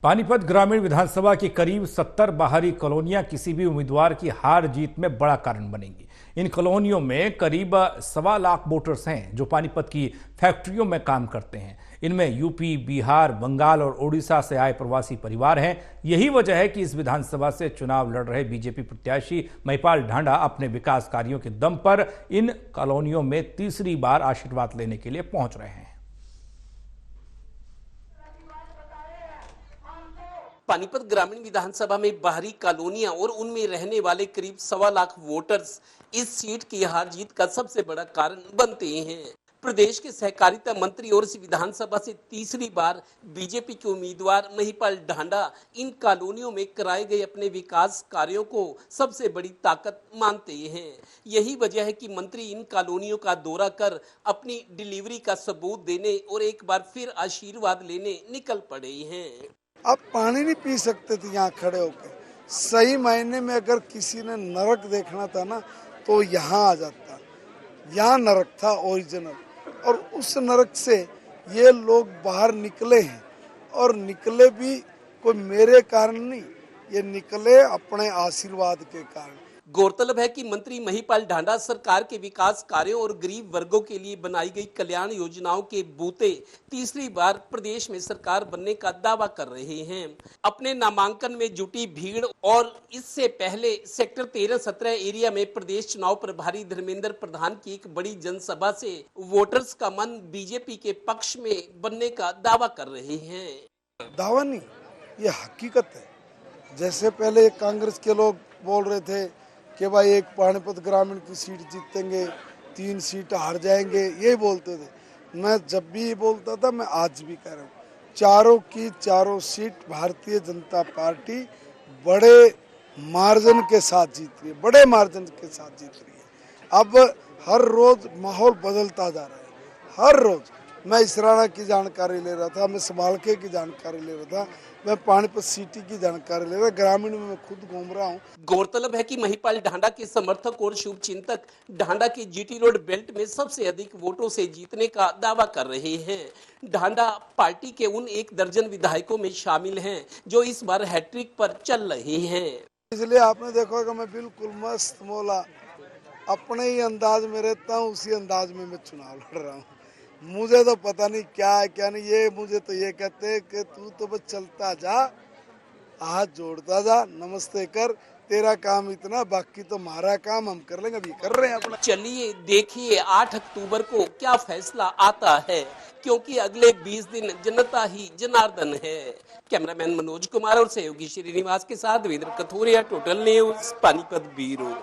पानीपत ग्रामीण विधानसभा की करीब 70 बाहरी कॉलोनियां किसी भी उम्मीदवार की हार जीत में बड़ा कारण बनेंगी। इन कॉलोनियों में करीब 1.25 वोटर्स हैं जो पानीपत की फैक्ट्रियों में काम करते हैं। इनमें यूपी, बिहार, बंगाल और ओडिशा से आए प्रवासी परिवार हैं। यही वजह है कि इस विधानसभा से चुनाव लड़ रहे बीजेपी प्रत्याशी महिपाल ढांडा अपने विकास कार्यों के दम पर इन कॉलोनियों में तीसरी बार आशीर्वाद लेने के लिए पहुंच रहे हैं। पानीपत ग्रामीण विधानसभा में बाहरी कॉलोनियां और उनमें रहने वाले करीब 1.25 वोटर्स इस सीट की हार जीत का सबसे बड़ा कारण बनते हैं। प्रदेश के सहकारिता मंत्री और इस विधानसभा से तीसरी बार बीजेपी के उम्मीदवार महिपाल ढांडा इन कॉलोनियों में कराए गए अपने विकास कार्यों को सबसे बड़ी ताकत मानते हैं। यही वजह है कि मंत्री इन कॉलोनियों का दौरा कर अपनी डिलीवरी का सबूत देने और एक बार फिर आशीर्वाद लेने निकल पड़े हैं। आप पानी नहीं पी सकते थे यहाँ खड़े होकर। सही मायने में अगर किसी ने नरक देखना था ना तो यहाँ आ जाता। यहाँ नरक था ओरिजिनल, और उस नरक से ये लोग बाहर निकले हैं। और निकले भी कोई मेरे कारण नहीं, ये निकले अपने आशीर्वाद के कारण। गौरतलब है कि मंत्री महिपाल ढांडा सरकार के विकास कार्यों और गरीब वर्गों के लिए बनाई गई कल्याण योजनाओं के बूते तीसरी बार प्रदेश में सरकार बनने का दावा कर रहे हैं। अपने नामांकन में जुटी भीड़ और इससे पहले सेक्टर 13-17 एरिया में प्रदेश चुनाव प्रभारी धर्मेंद्र प्रधान की एक बड़ी जनसभा से वोटर्स का मन बीजेपी के पक्ष में बनने का दावा कर रहे हैं। दावा नहीं, ये हकीकत है। जैसे पहले कांग्रेस के लोग बोल रहे थे कि भाई एक पानीपत ग्रामीण की सीट जीतेंगे, 3 सीट हार जाएंगे, यही बोलते थे। मैं जब भी ये बोलता था, मैं आज भी कह रहा हूँ, चारों की चारों सीट भारतीय जनता पार्टी बड़े मार्जिन के साथ जीत रही है, बड़े मार्जिन के साथ जीत रही है। अब हर रोज माहौल बदलता जा रहा है। हर रोज मैं इसराना की जानकारी ले रहा था, मैं समालके की जानकारी ले रहा था, मैं पानीपत सिटी की जानकारी ले रहा, ग्रामीण में मैं खुद घूम रहा हूँ। गौरतलब है कि महिपाल ढांडा के समर्थक और शुभचिंतक ढांडा के जीटी रोड बेल्ट में सबसे अधिक वोटों से जीतने का दावा कर रहे हैं। ढांडा पार्टी के उन 1 दर्जन विधायकों में शामिल हैं जो इस बार हैट्रिक पर चल रहे हैं। इसलिए आपने देखा कि मैं बिल्कुल मस्त मौला अपने ही अंदाज में रहता हूँ, उसी अंदाज में मैं चुनाव लड़ रहा हूँ। मुझे तो पता नहीं क्या है क्या नहीं। ये मुझे तो ये कहते हैं कि तू तो बस चलता जा, हाथ जोड़ता जा, नमस्ते कर, तेरा काम इतना, बाकी तो हमारा काम हम कर लेंगे, अभी कर रहे हैं अपना। चलिए देखिए 8 अक्टूबर को क्या फैसला आता है, क्योंकि अगले 20 दिन जनता ही जनार्दन है। कैमरामैन मनोज कुमार और सहयोगी श्रीनिवास के साथ Devendra Kathoria, Total News, Panipat bureau.